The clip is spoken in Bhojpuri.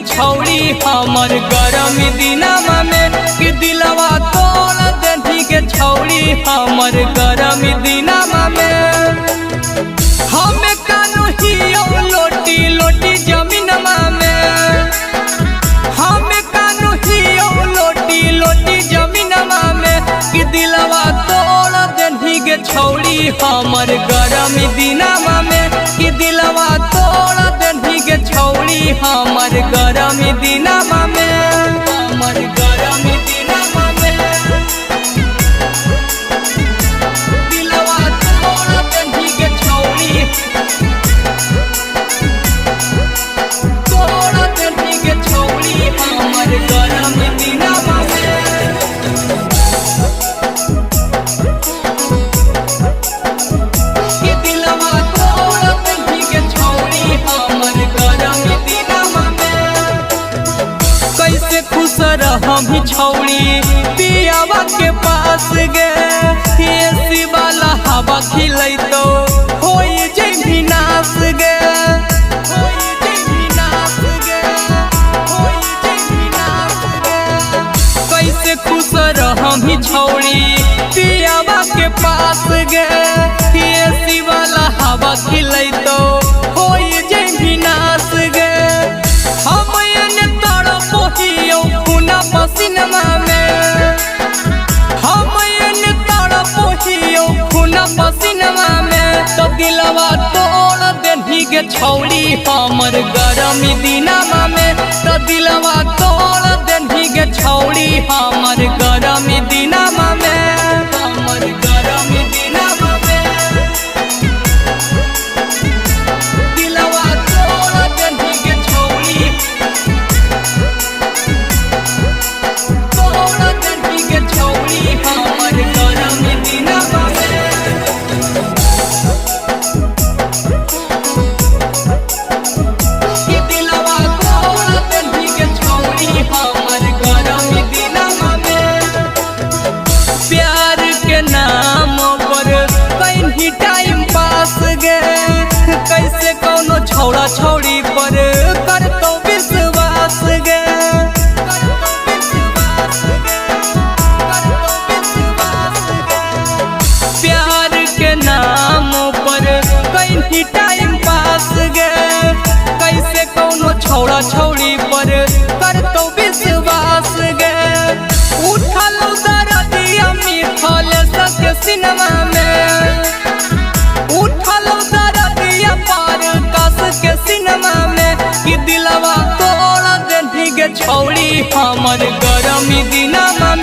छौड़ी हमर गरमी दिनमा में कि दिलवा तोड़ देनी के छौड़ी हमर गरमी दिनमा में हमें कानू हियो लोटी लोटी जमीनमा में हमें कानू हियो लोटी लोटी जमीनमा में कि दिलवा तोड़ देनी के छौड़ी हमर गरमी दिनमा में कि दिलवा तोड़ देनी के छौड़ी हमर गरमी दिनमा में हमर गरमी दिनमा में दिलवा तोड़ देनी के छौड़ी तोड़ देनी के छौड़ी हमर गरमी दिनमा में कि दिलवा तोड़ देनी के छौड़ी हमर गरमी दिनमा में कैसे खुश रहम छौड़ी पियावा के पास गे एसी वाला हवा खिलैतो होई जैभी नास गे होई जैभी नास गे होई जैभी नास गे कैसे खुश रहम छौड़ी पियावा के पास गे एसी वाला हवा खिलैतो होई जैभी नास गे हम एने तड़पो हियो पुना पसीनमा में हम एने तड़पो हियो पुना पसीनमा में तो दिलवा तोड़ देनी के छौड़ी हमर गरमी दिनमा में तो दिलवा तोड़ देनी के छौड़ी हमर गरमी दिनमा में हमर गरमी दिनमा में दिलवा तोड़ देनी के छौड़ी तोड़ देनी के छौड़ी हमर गरमी दिनमा में कि दिलवा तोड़ देनी के छौड़ी हमर गरमी दिनमा में प्यार के नाम पर कहीं टाइम पास गे कैसे कौनो छौड़ा छौड़ी पर करतो विश्वास गे प्यार के नाम पर कहीं टाइम पास गे कैसे कौनो छौड़ा छौड़ी पर करतो विश्वास गे उठल दरदिया मिथल सके सिनेमा में उठल दरदिया पार कस के सिनेमा में कि दिलवा तोड़ देनी के छौड़ी हमर गरमी दिनमा